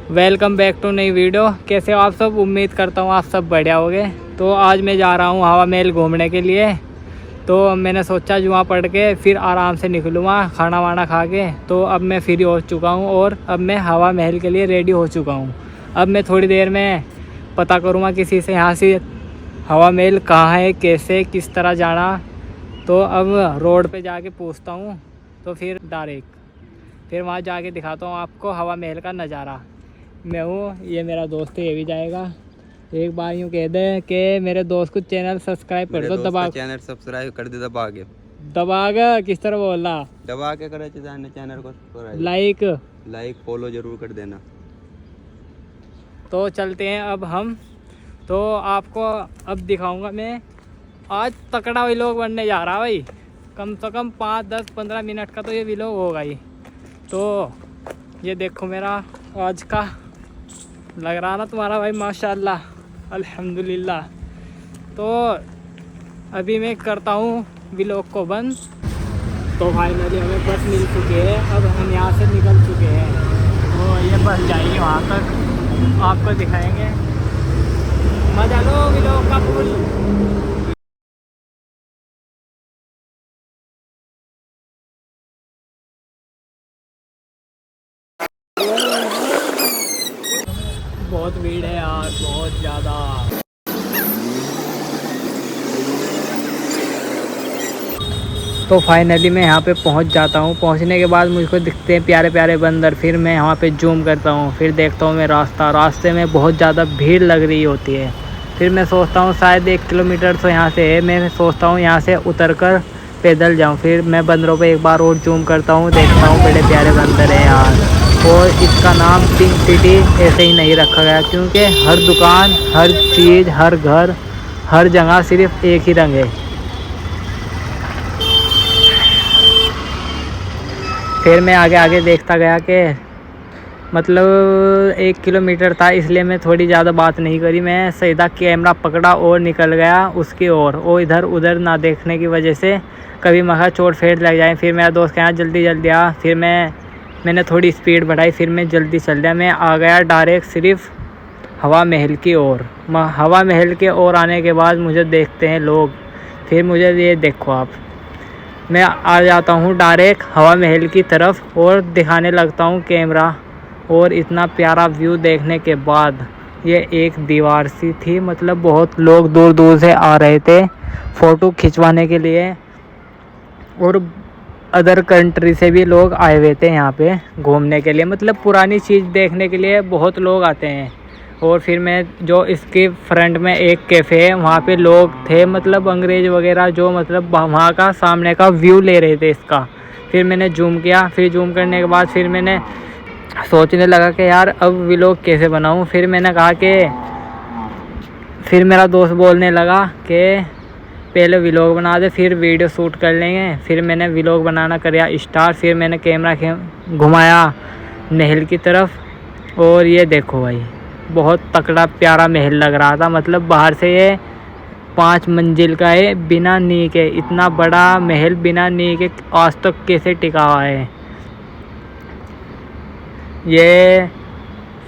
Welcome back to नई video. कैसे हो आप सब? उम्मीद करता हूँ आप सब बढ़िया होंगे। तो आज मैं जा रहा हूँ हवा महल घूमने के लिए। तो मैंने सोचा जुआ पढ़ के फिर आराम से निकलूँगा खाना वाना खा के। तो अब मैं फ्री हो चुका हूँ और अब मैं हवा महल के लिए रेडी हो चुका हूँ। अब मैं थोड़ी देर में पता करूँगा किसी से यहाँ से हवा महल कहाँ है, कैसे किस तरह जाना। तो अब रोड पे जाके पूछता हूँ तो फिर डायरेक्ट फिर वहाँ जाके दिखाता हूँ आपको हवा महल का नज़ारा। मैं हूँ, ये मेरा दोस्त है, ये भी जाएगा। एक बार यूँ कह दे कि मेरे दोस्त को चैनल सब्सक्राइब कर दो। दबा चैनल सब्सक्राइब कर दे दबा के। दबागा किस तरह बोला? दबा के करे चैनल को लाइक फॉलो जरूर कर देना। तो चलते हैं अब हम। तो आपको अब दिखाऊंगा मैं। आज तकड़ा व्लॉग बनने जा रहा भाई। कम से कम 5, 10, 15 मिनट का तो ये व्लॉग होगा ही। तो ये देखो मेरा आज का लग रहा ना तुम्हारा भाई, माशाल्लाह अल्हम्दुलिल्लाह। तो अभी मैं करता हूँ व्लॉग को बंद। तो फाइनली हमें बस मिल चुकी है। अब हम यहाँ से निकल चुके हैं। तो ये बस जाएगी वहाँ तक, आपको दिखाएंगे। मजा लो व्लॉग का फुल। बहुत भीड़ है यार, बहुत ज़्यादा। तो फाइनली मैं यहाँ पे पहुँच जाता हूँ। पहुँचने के बाद मुझको दिखते हैं प्यारे प्यारे बंदर। फिर मैं यहाँ पे जूम करता हूँ, फिर देखता हूँ मैं रास्ते में बहुत ज़्यादा भीड़ लग रही होती है। फिर मैं सोचता हूँ शायद 1 किलोमीटर तो यहाँ से है। मैं सोचता हूँ यहाँ से उतर कर पैदल जाऊँ। फिर मैं बंदरों पे एक बार और जूम करता हूँ, देखता हूँ बड़े प्यारे बंदर हैं यार। और इसका नाम पिंक सिटी ऐसे ही नहीं रखा गया, क्योंकि हर दुकान, हर चीज़, हर घर, हर जगह सिर्फ एक ही रंग है। फिर मैं आगे आगे देखता गया कि मतलब 1 किलोमीटर था, इसलिए मैं थोड़ी ज़्यादा बात नहीं करी। मैं सीधा कैमरा पकड़ा और निकल गया उसकी ओर। वो इधर उधर ना देखने की वजह से कभी मखा चोट फेट लग जाए। फिर मेरा दोस्त कहा जल्दी जल्दी आ। फिर मैंने थोड़ी स्पीड बढ़ाई, फिर मैं जल्दी चल गया। मैं आ गया डायरेक्ट सिर्फ हवा महल की ओर। हवा महल के ओर आने के बाद मुझे देखते हैं लोग। फिर मुझे ये देखो आप, मैं आ जाता हूँ डायरेक्ट हवा महल की तरफ और दिखाने लगता हूँ कैमरा। और इतना प्यारा व्यू देखने के बाद, ये एक दीवार सी थी, मतलब बहुत लोग दूर दूर से आ रहे थे फ़ोटो खिंचवाने के लिए। और अदर कंट्री से भी लोग आए हुए थे यहाँ पे घूमने के लिए, मतलब पुरानी चीज़ देखने के लिए बहुत लोग आते हैं। और फिर मैं जो इसके फ्रंट में एक कैफ़े है, वहाँ पे लोग थे, मतलब अंग्रेज़ वगैरह, जो मतलब वहाँ का सामने का व्यू ले रहे थे इसका। फिर मैंने जूम किया। फिर जूम करने के बाद फिर मैंने सोचने लगा कि यार अब व्लॉग कैसे बनाऊँ। फिर मैंने कहा कि फिर मेरा दोस्त बोलने लगा कि पहले व्लॉग बना दे, फिर वीडियो शूट कर लेंगे। फिर मैंने व्लॉग बनाना कराया स्टार्ट। फिर मैंने कैमरा घुमाया महल की तरफ। और ये देखो भाई, बहुत तकड़ा प्यारा महल लग रहा था। मतलब बाहर से ये 5 मंजिल का है, बिना नींव के। इतना बड़ा महल बिना नींव के आज तक कैसे टिका हुआ है? ये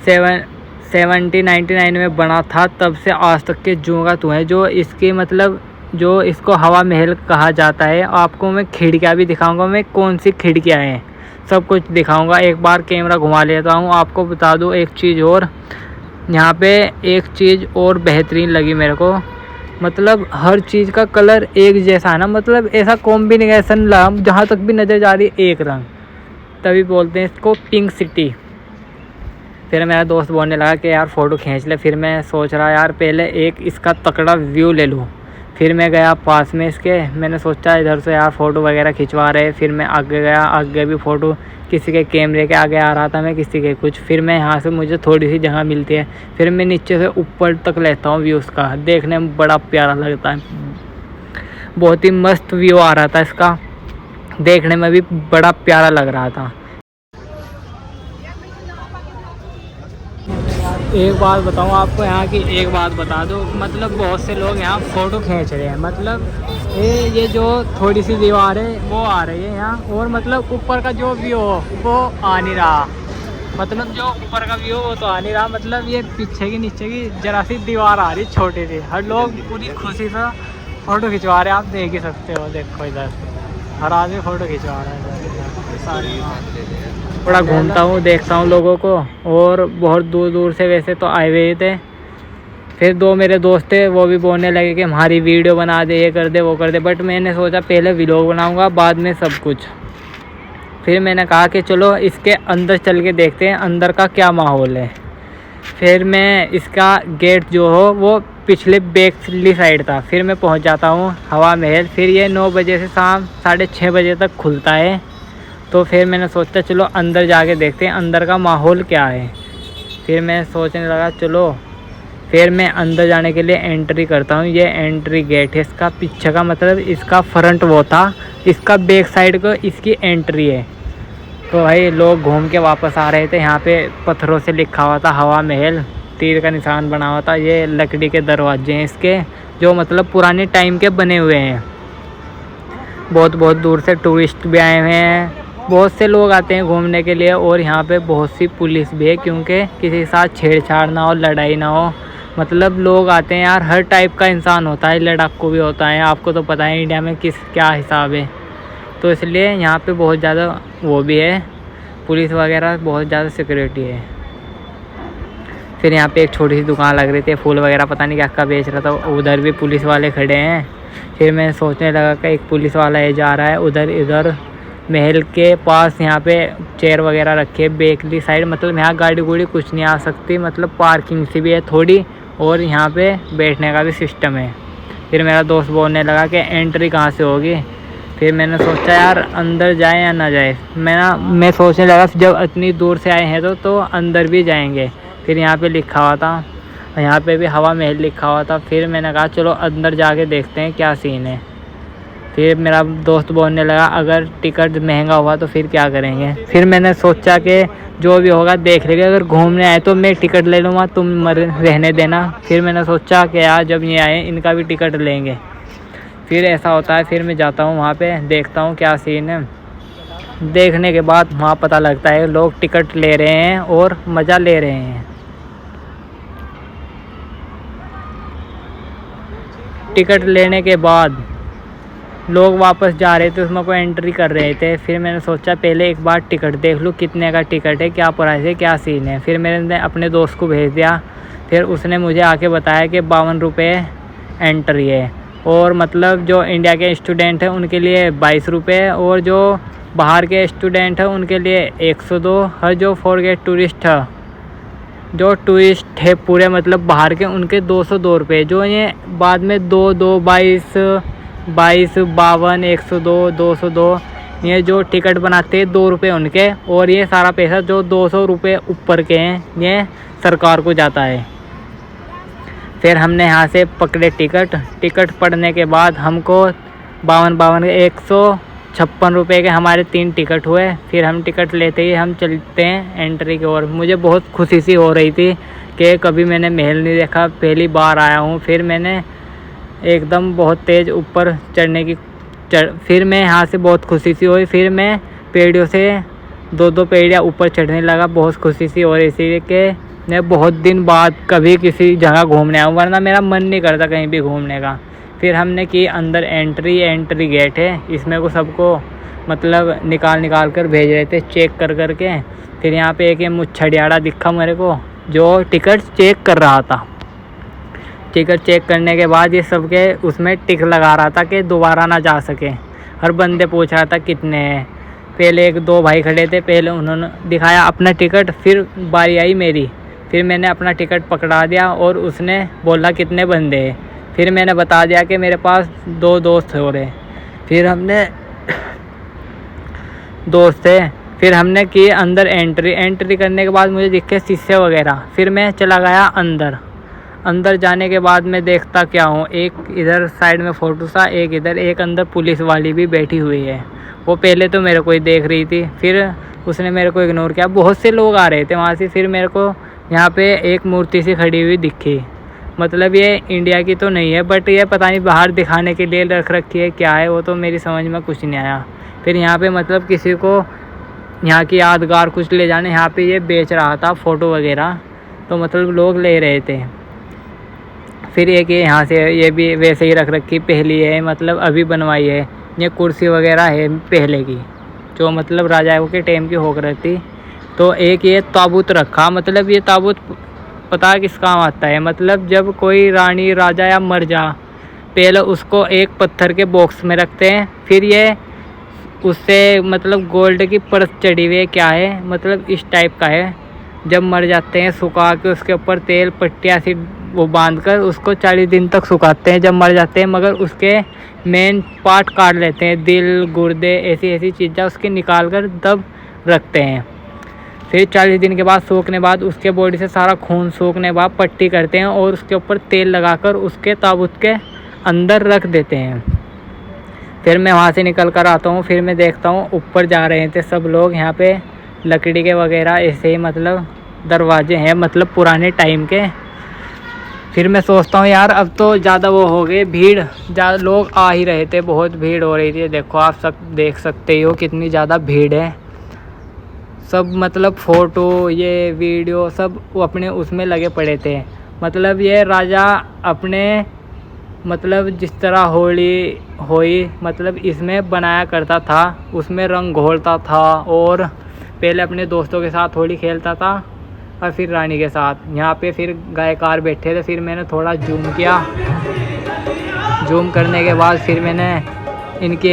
1799 में बना था, तब से आज तक के जूं का तू है। जो इसके मतलब जो इसको हवा महल कहा जाता है। आपको मैं खिड़कियाँ भी दिखाऊंगा, मैं कौन सी खिड़कियाँ हैं सब कुछ दिखाऊंगा। एक बार कैमरा घुमा लेता हूँ। आपको बता दूँ एक चीज़ और, यहाँ पे एक चीज़ और बेहतरीन लगी मेरे को। मतलब हर चीज़ का कलर एक जैसा है ना, मतलब ऐसा कॉम्बिनेशन लगा जहाँ तक भी नज़र जा रही है एक रंग, तभी बोलते हैं इसको पिंक सिटी। फिर मेरा दोस्त बोलने लगा कि यार फ़ोटो खींच ले। फिर मैं सोच रहा यार पहले एक इसका तकड़ा व्यू ले लूँ। फिर मैं गया पास में इसके, मैंने सोचा इधर से यार फ़ोटो वगैरह खिंचवा रहे। फिर मैं आगे गया, आगे भी फ़ोटो किसी के कैमरे के आगे आ रहा था मैं, किसी के कुछ। फिर मैं यहाँ से मुझे थोड़ी सी जगह मिलती है, फिर मैं नीचे से ऊपर तक लेता हूँ व्यू उसका। देखने में बड़ा प्यारा लगता है, बहुत ही मस्त व्यू आ रहा था इसका, देखने में भी बड़ा प्यारा लग रहा था। एक बात बताऊँ आपको, यहाँ की एक बात बता दो, मतलब बहुत से लोग यहाँ फ़ोटो खींच रहे हैं। मतलब ये जो थोड़ी सी दीवार है वो आ रही है यहाँ, और मतलब ऊपर का जो व्यू हो वो आ नहीं रहा। मतलब जो ऊपर का व्यू वो तो आ नहीं रहा, मतलब ये पीछे की नीचे की जरा सी दीवार आ रही छोटी सी, हर लोग पूरी खुशी से फ़ोटो खिंचवा रहे हैं। आप देख ही सकते हो, देखो इधर हर आदमी फ़ोटो खिंचवा रहा है। थोड़ा घूमता हूँ, देखता हूँ लोगों को, और बहुत दूर दूर से वैसे तो आए हुए थे। फिर दो मेरे दोस्त थे, वो भी बोलने लगे कि हमारी वीडियो बना दे, ये कर दे वो कर दे, बट मैंने सोचा पहले व्लॉग बनाऊँगा बाद में सब कुछ। फिर मैंने कहा कि चलो इसके अंदर चल के देखते हैं अंदर का क्या माहौल है। फिर मैं इसका गेट जो हो वो पिछले बैकली साइड था, फिर मैं पहुंच जाता हूं हवा महल। फिर ये 9 बजे से शाम 6:30 बजे तक खुलता है। तो फिर मैंने सोचा चलो अंदर जाके देखते हैं अंदर का माहौल क्या है। फिर मैं सोचने लगा चलो, फिर मैं अंदर जाने के लिए एंट्री करता हूँ। ये एंट्री गेट है इसका, पीछे का मतलब इसका फ्रंट वो था, इसका बैक साइड को इसकी एंट्री है। तो भाई लोग घूम के वापस आ रहे थे। यहाँ पे पत्थरों से लिखा हुआ था हवा महल, तीर का निशान बना हुआ था। ये लकड़ी के दरवाजे हैं इसके, जो मतलब पुराने टाइम के बने हुए हैं। बहुत बहुत दूर से टूरिस्ट भी आए हुए हैं, बहुत से लोग आते हैं घूमने के लिए। और यहाँ पे बहुत सी पुलिस भी है, क्योंकि किसी के साथ छेड़छाड़ ना हो, लड़ाई ना हो। मतलब लोग आते हैं यार, हर टाइप का इंसान होता है, लड़ाकू भी होता है। आपको तो पता है इंडिया में किस क्या हिसाब है, तो इसलिए यहाँ पे बहुत ज़्यादा वो भी है, पुलिस वगैरह, बहुत ज़्यादा सिक्योरिटी है। फिर यहाँ पे एक छोटी सी दुकान लग रही थी, फूल वगैरह पता नहीं क्या क्या बेच रहा था, उधर भी पुलिस वाले खड़े हैं। फिर मैं सोचने लगा कि एक पुलिस वाला ये जा रहा है उधर, इधर महल के पास यहाँ पे चेयर वगैरह रखी है बेकली साइड। मतलब यहाँ गाड़ी गुड़ी कुछ नहीं आ सकती, मतलब पार्किंग सी भी है थोड़ी, और यहाँ पे बैठने का भी सिस्टम है। फिर मेरा दोस्त बोलने लगा कि एंट्री कहाँ से होगी। फिर मैंने सोचा यार अंदर जाए या ना जाए। मैं सोचने लगा जब इतनी दूर से आए हैं तो अंदर भी जाएंगे। फिर यहाँ पे लिखा हुआ था, यहाँ पे भी हवा महल लिखा हुआ था। फिर मैंने कहा चलो अंदर जाके देखते हैं क्या सीन है। फिर मेरा दोस्त बोलने लगा अगर टिकट महंगा हुआ तो फिर क्या करेंगे। फिर मैंने सोचा कि जो भी होगा देख लेंगे, अगर घूमने आए तो मैं टिकट ले लूँगा, तुम रहने देना। फिर मैंने सोचा कि यार जब ये आए इनका भी टिकट लेंगे। फिर ऐसा होता है, फिर मैं जाता हूँ वहाँ पे, देखता हूँ क्या सीन है। देखने के बाद वहाँ पता लगता है लोग टिकट ले रहे हैं और मज़ा ले रहे हैं। टिकट लेने के बाद लोग वापस जा रहे थे, उसमें कोई एंट्री कर रहे थे। फिर मैंने सोचा पहले एक बार टिकट देख लूँ कितने का टिकट है, क्या प्राइस है, क्या सीन है। फिर मैंने अपने दोस्त को भेज दिया। फिर उसने मुझे आके बताया कि 52 रुपये एंट्री है, और मतलब जो इंडिया के स्टूडेंट हैं उनके लिए 22 रुपये, और जो बाहर के स्टूडेंट हैं उनके लिए 102। और जो फॉरगेट टूरिस्ट है, जो टूरिस्ट है पूरे मतलब बाहर के, उनके 202 रुपये। जो ये बाद में 22, 52, 102, 202 ये जो टिकट बनाते हैं 2 रुपये उनके, और ये सारा पैसा जो 200 रुपये ऊपर के हैं ये सरकार को जाता है। फिर हमने यहाँ से पकड़े टिकट पड़ने के बाद हमको 52 156 रुपये के हमारे 3 टिकट हुए। फिर हम टिकट लेते ही हम चलते हैं एंट्री की ओर। मुझे बहुत खुशी सी हो रही थी कि कभी मैंने महल नहीं देखा, पहली बार आया हूँ। फिर मैंने एकदम बहुत तेज़ ऊपर चढ़ने की फिर मैं यहाँ से बहुत खुशी सी हुई। फिर मैं पेड़ियों से 2-2 पेड़ियाँ ऊपर चढ़ने लगा, बहुत खुशी सी हो रही थी कि मैं बहुत दिन बाद कभी किसी जगह घूमने आऊँ, वरना मेरा मन नहीं करता कहीं भी घूमने का। फिर हमने की अंदर एंट्री गेट है, इसमें को सबको मतलब निकाल कर भेज रहे थे चेक कर के। फिर यहाँ पे एक मुच्छड़ियाड़ा दिखा मेरे को जो टिकट चेक कर रहा था। टिकट चेक करने के बाद ये सबके उसमें टिक लगा रहा था कि दोबारा ना जा सके। हर बंदे पूछ रहा था कितने हैं। पहले 1-2 भाई खड़े थे, पहले उन्होंने दिखाया अपना टिकट, फिर बारी आई मेरी। फिर मैंने अपना टिकट पकड़ा दिया और उसने बोला कितने बंदे हैं। फिर मैंने बता दिया कि मेरे पास 2 दोस्त हो रहे। फिर हमने दोस्त थे। फिर हमने की अंदर एंट्री करने के बाद मुझे दिखे शीशे वगैरह। फिर मैं चला गया अंदर जाने के बाद मैं देखता क्या हूँ, एक इधर साइड में फ़ोटो सा, एक इधर, एक अंदर पुलिस वाली भी बैठी हुई है। वो पहले तो मेरे को ही देख रही थी, फिर उसने मेरे को इग्नोर किया। बहुत से लोग आ रहे थे वहाँ से। फिर मेरे को यहाँ पे एक मूर्ति सी खड़ी हुई दिखी। मतलब ये इंडिया की तो नहीं है, बट ये पता नहीं बाहर दिखाने के लिए रख रखी है क्या है, वो तो मेरी समझ में कुछ नहीं आया। फिर यहाँ पे मतलब किसी को यहाँ की यादगार कुछ ले जाने। यहाँ पे ये बेच रहा था फ़ोटो वगैरह, तो मतलब लोग ले रहे थे। फिर एक ये यहाँ से ये भी वैसे ही रख रखी पहली है, मतलब अभी बनवाई है। ये कुर्सी वगैरह है पहले की, जो मतलब राजाओं के टाइम की होकर रहती। तो एक ये ताबूत रखा, मतलब ये ताबूत पता है किस काम आता है, मतलब जब कोई रानी राजा या मर जा, पहले उसको एक पत्थर के बॉक्स में रखते हैं, फिर ये उससे मतलब गोल्ड की परत चढ़ी हुई है क्या है, मतलब इस टाइप का है। जब मर जाते हैं सुखा के उसके ऊपर तेल पट्टियाँ सी वो बांध कर उसको 40 दिन तक सुखाते हैं जब मर जाते हैं, मगर उसके मेन पार्ट काट लेते हैं, दिल गुर्दे ऐसी ऐसी चीज़ें उसके निकाल कर तब रखते हैं। फिर 40 दिन के बाद सूखने बाद उसके बॉडी से सारा खून सूखने बाद पट्टी करते हैं और उसके ऊपर तेल लगाकर उसके ताबूत के अंदर रख देते हैं। फिर मैं वहाँ से निकल कर आता हूँ, फिर मैं देखता हूँ ऊपर जा रहे थे सब लोग। यहाँ पे लकड़ी के वगैरह ऐसे ही मतलब दरवाजे हैं, मतलब पुराने टाइम के। फिर मैं सोचता हूँ यार अब तो ज़्यादा वो हो गए, भीड़ ज़्यादा, लोग आ ही रहे थे, बहुत भीड़ हो रही थी। देखो आप सब देख सकते हो कितनी ज़्यादा भीड़ है। सब मतलब फ़ोटो ये वीडियो सब वो अपने उसमें लगे पड़े थे। मतलब ये राजा अपने मतलब जिस तरह होली होई मतलब इसमें बनाया करता था, उसमें रंग घोलता था और पहले अपने दोस्तों के साथ होली खेलता था और फिर रानी के साथ। यहाँ पे फिर गायकार बैठे थे, फिर मैंने थोड़ा जूम किया। जूम करने के बाद फिर मैंने इनकी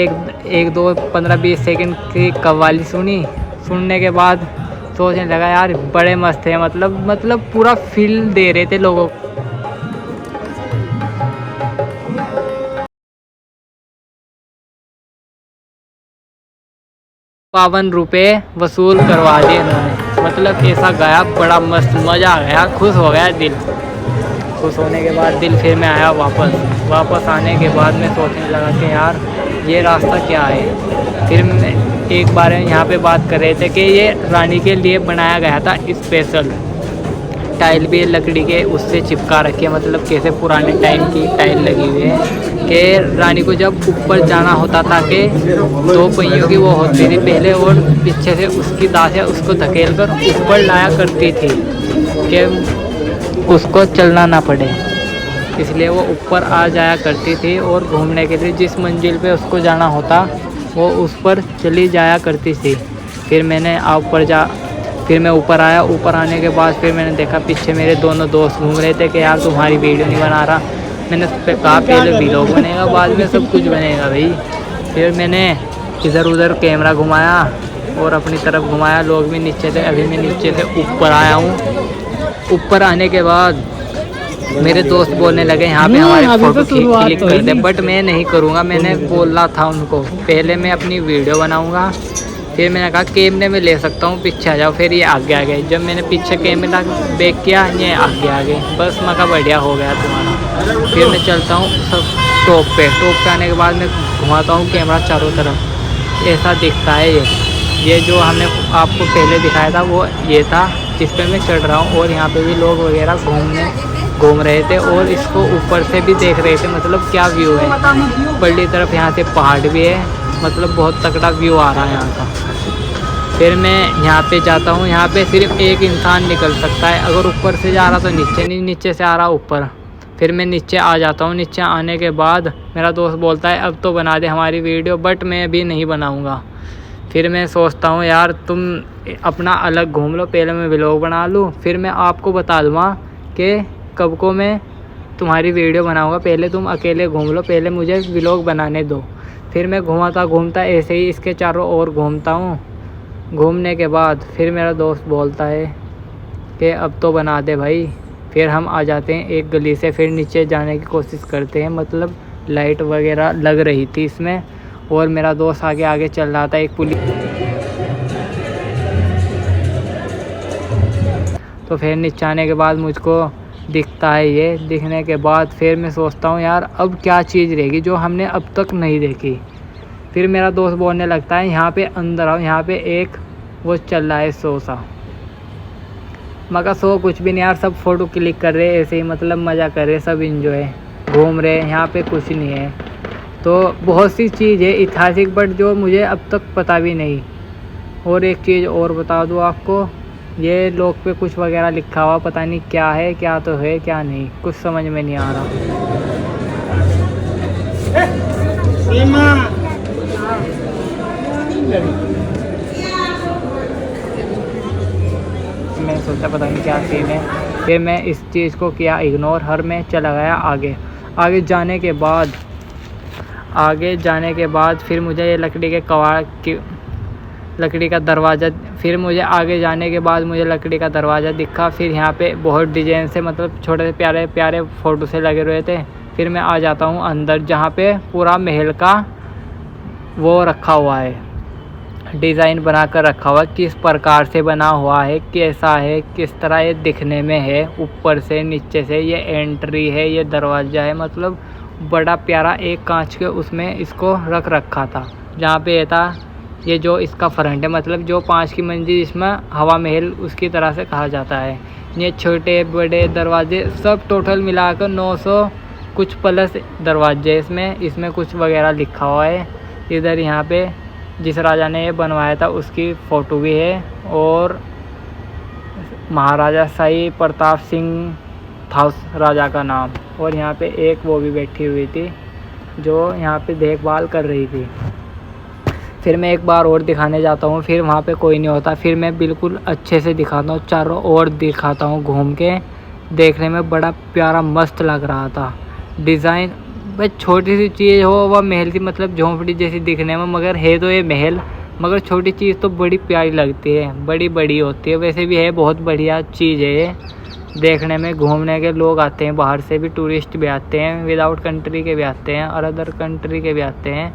एक दो 15-20 सेकंड की कव्वाली सुनने के बाद सोचने लगा यार बड़े मस्त है, मतलब पूरा फील दे रहे थे लोगों को। 52 रुपये वसूल करवा दिए इन्होंने, मतलब ऐसा गया, बड़ा मस्त मज़ा आ गया, खुश हो गया दिल। खुश होने के बाद दिल फिर मैं आया वापस आने के बाद मैं सोचने लगा कि यार ये रास्ता क्या है। फिर मैं एक बार यहाँ पे बात कर रहे थे कि ये रानी के लिए बनाया गया था स्पेशल। टाइल भी लकड़ी के उससे चिपका रखी है, मतलब कैसे पुराने टाइम की टाइल लगी हुई है कि रानी को जब ऊपर जाना होता था कि 2 पहियों की वो होती थी पहले और पीछे से उसकी दासियाँ उसको धकेल कर ऊपर लाया करती थी कि उसको चलना ना पड़े, इसलिए वो ऊपर आ जाया करती थी और घूमने के लिए जिस मंजिल पे उसको जाना होता वो उस पर चली जाया करती थी। फिर मैं ऊपर आया। ऊपर आने के बाद फिर मैंने देखा पीछे मेरे दोनों दोस्त घूम रहे थे कि यार तुम्हारी वीडियो नहीं बना रहा। मैंने उस पर कहा पहले वीडियो बनेगा बाद में सब कुछ बनेगा भाई। फिर मैंने इधर उधर कैमरा घुमाया और अपनी तरफ घुमाया। लोग भी नीचे थे, अभी मैं नीचे से ऊपर आया हूँ। ऊपर आने के बाद मेरे दोस्त बोलने लगे यहाँ पे हमारे फोटो क्लिक कर दे, बट मैं नहीं करूँगा। मैंने बोला था उनको पहले मैं अपनी वीडियो बनाऊँगा, फिर मैंने कहा कैमरे में ले सकता हूँ, पीछे आ जाओ। फिर ये आगे आ गए। जब मैंने पीछे कैमरा बैक किया ये आगे आ गए। बस मैं कहा बढ़िया हो गया तुम्हारा। फिर मैं चलता हूँ सब टॉप पे आने के बाद मैं घुमाता हूँ कैमरा चारों तरफ। ऐसा दिखता है ये जो हमने आपको पहले दिखाया था वो ये था जिस पे मैं चढ़ रहा हूँ। और यहाँ पे भी लोग वगैरह घूम रहे थे और इसको ऊपर से भी देख रहे थे, मतलब क्या व्यू है। पल्ली तरफ यहाँ से पहाड़ भी है, मतलब बहुत तगड़ा व्यू आ रहा है यहाँ का। फिर मैं यहाँ पे जाता हूँ। यहाँ पे सिर्फ एक इंसान निकल सकता है, अगर ऊपर से जा रहा तो नीचे नहीं, नीचे से आ रहा ऊपर। फिर मैं नीचे आ जाता हूँ। नीचे आने के बाद मेरा दोस्त बोलता है अब तो बना दे हमारी वीडियो, बट मैं अभी नहीं बनाऊँगा। फिर मैं सोचता हूँ यार तुम अपना अलग घूम लो, पहले मैं व्लॉग बना लूँ, फिर मैं आपको बता दूँगा कि कब को मैं तुम्हारी वीडियो बनाऊँगा। पहले तुम अकेले घूम लो, पहले मुझे व्लॉग बनाने दो। फिर मैं घूमता ऐसे ही इसके चारों ओर घूमता हूँ। घूमने के बाद फिर मेरा दोस्त बोलता है कि अब तो बना दे भाई। फिर हम आ जाते हैं एक गली से, फिर नीचे जाने की कोशिश करते हैं, मतलब लाइट वगैरह लग रही थी इसमें और मेरा दोस्त आगे आगे चल रहा था। एक पुलिस तो फिर नीचे आने के बाद मुझको दिखता है ये। दिखने के बाद फिर मैं सोचता हूँ यार अब क्या चीज़ रहेगी जो हमने अब तक नहीं देखी। फिर मेरा दोस्त बोलने लगता है यहाँ पे अंदर आओ, यहाँ पे एक वो चल रहा है शो सा। मगर शो कुछ भी नहीं यार, सब फ़ोटो क्लिक कर रहे ऐसे ही, मतलब मज़ा कर रहे, सब इंजॉय घूम रहे। यहाँ पे कुछ नहीं है। तो बहुत सी चीज़ है ऐतिहासिक बट जो मुझे अब तक पता भी नहीं। और एक चीज़ और बता दूँ आपको, ये लॉक पे कुछ वगैरह लिखा हुआ, पता नहीं क्या है, क्या तो है क्या नहीं, कुछ समझ में नहीं आ रहा। मैंने सोचा पता नहीं क्या सीन है, फिर मैं इस चीज़ को किया इग्नोर, हर मैं चला गया आगे। आगे जाने के बाद फिर मुझे ये लकड़ी का दरवाज़ा, फिर मुझे आगे जाने के बाद मुझे लकड़ी का दरवाज़ा दिखा। फिर यहाँ पे बहुत डिजाइन से, मतलब छोटे से प्यारे प्यारे फ़ोटो से लगे हुए थे। फिर मैं आ जाता हूँ अंदर, जहाँ पे पूरा महल का वो रखा हुआ है, डिज़ाइन बना कर रखा हुआ है, किस प्रकार से बना हुआ है, कैसा है, किस तरह ये दिखने में है, ऊपर से नीचे से ये एंट्री है, ये दरवाज़ा है, मतलब बड़ा प्यारा एक कांच के उसमें इसको रख रखा था। जहाँ पे ये था, ये जो इसका फ्रंट है, मतलब जो 5 की मंजिल इसमें हवा महल उसकी तरह से कहा जाता है। ये छोटे बड़े दरवाजे सब टोटल मिलाकर 900 कुछ प्लस दरवाजे इसमें कुछ वगैरह लिखा हुआ है। इधर यहाँ पे जिस राजा ने ये बनवाया था उसकी फ़ोटो भी है, और महाराजा शाही प्रताप सिंह था उस राजा का नाम। और यहाँ पे एक वो भी बैठी हुई थी जो यहाँ पे देखभाल कर रही थी। फिर मैं एक बार और दिखाने जाता हूँ, फिर वहाँ पे कोई नहीं होता, फिर मैं बिल्कुल अच्छे से दिखाता हूँ, चारों ओर दिखाता हूँ घूम के। देखने में बड़ा प्यारा मस्त लग रहा था डिज़ाइन। बस छोटी सी चीज़ हो वह महल की, मतलब झोंपड़ी जैसी दिखने में, मगर है तो ये महल, मगर छोटी चीज़ तो बड़ी प्यारी लगती है, बड़ी बड़ी होती है। वैसे भी है बहुत बढ़िया चीज़ है ये देखने में। घूमने के लोग आते हैं, बाहर से भी टूरिस्ट भी आते हैं, विदाउट कंट्री के भी आते हैं और अदर कंट्री के भी आते हैं।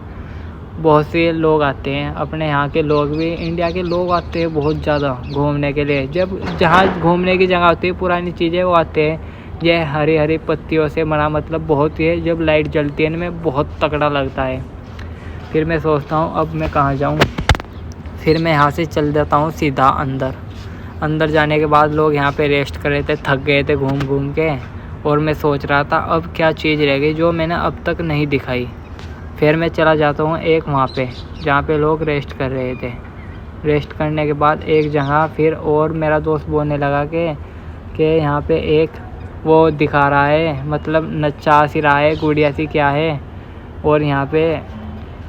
बहुत से लोग आते हैं, अपने यहाँ के लोग भी, इंडिया के लोग आते हैं बहुत ज़्यादा घूमने के लिए। जब जहाँ घूमने की जगह होती है पुरानी चीज़ें, वो आते हैं। यह हरी हरी पत्तियों से बना, मतलब बहुत ही है, जब लाइट जलती है इनमें बहुत तगड़ा लगता है। फिर मैं सोचता हूँ अब मैं कहाँ जाऊँ, फिर मैं यहाँ से चल जाता हूँ सीधा अंदर जाने के बाद लोग यहाँ पे रेस्ट कर रहे थे, थक गए थे घूम घूम के। और मैं सोच रहा था अब क्या चीज़ रह गई जो मैंने अब तक नहीं दिखाई। फिर मैं चला जाता हूँ एक वहाँ पे जहाँ पे लोग रेस्ट कर रहे थे। रेस्ट करने के बाद एक जगह फिर, और मेरा दोस्त बोलने लगा कि यहाँ पे एक वो दिखा रहा है, मतलब नचा सी रहा है, गुड़िया सी क्या है, और यहाँ पे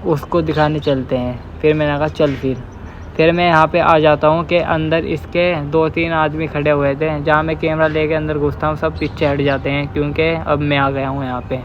उसको दिखाने चलते हैं। फिर मैंने कहा चल। फिर मैं यहाँ पे आ जाता हूँ कि अंदर इसके 2-3 आदमी खड़े हुए थे। जहाँ मैं कैमरा लेके अंदर घुसता हूँ सब पीछे हट जाते हैं, क्योंकि अब मैं आ गया हूँ यहाँ पे।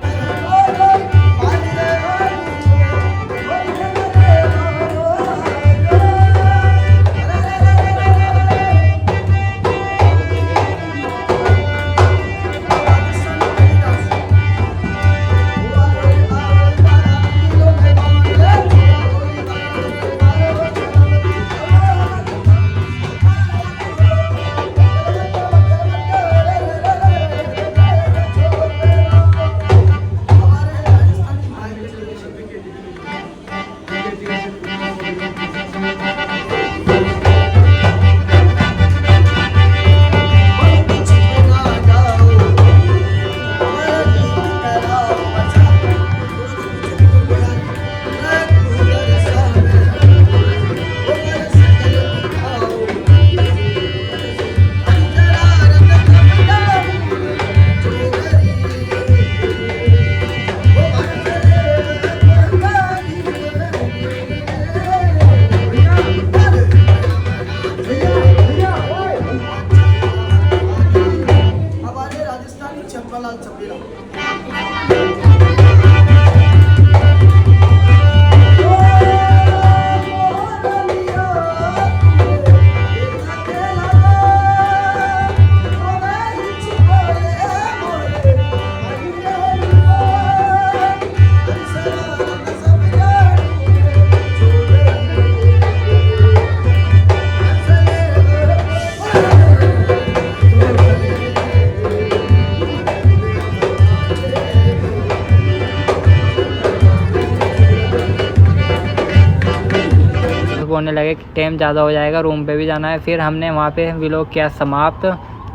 होने लगे कि टाइम ज़्यादा हो जाएगा, रूम पे भी जाना है। फिर हमने वहाँ पे व्लॉग किया समाप्त।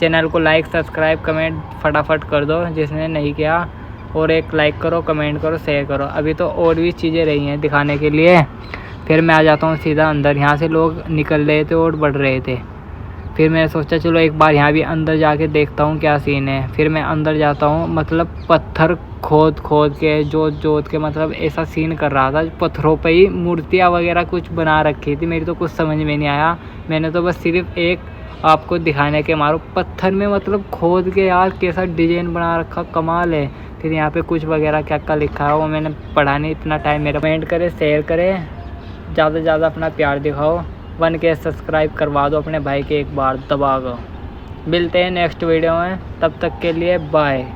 चैनल को लाइक सब्सक्राइब कमेंट फटाफट कर दो जिसने नहीं किया, और एक लाइक करो, कमेंट करो, शेयर करो। अभी तो और भी चीज़ें रही हैं दिखाने के लिए, फिर मैं आ जाता हूँ सीधा अंदर। यहाँ से लोग निकल रहे थे और बढ़ रहे थे। फिर मैंने सोचा चलो एक बार यहाँ भी अंदर जाके देखता हूँ क्या सीन है। फिर मैं अंदर जाता हूँ, मतलब पत्थर खोद के जोत के मतलब ऐसा सीन कर रहा था। पत्थरों पे ही मूर्तियाँ वगैरह कुछ बना रखी थी। मेरी तो कुछ समझ में नहीं आया। मैंने तो बस सिर्फ एक आपको दिखाने के मारो पत्थर में मतलब खोद के यार कैसा डिजाइन बना रखा, कमाल है। फिर यहाँ पे कुछ वगैरह क्या क्या लिखा है वो मैंने पढ़ा नहीं इतना टाइम मेरा। कमेंट करें, शेयर करें, ज़्यादा से ज़्यादा अपना प्यार दिखाओ। 1K सब्सक्राइब करवा दो अपने भाई के एक बार दबा दो। मिलते हैं नेक्स्ट वीडियो में, तब तक के लिए बाय।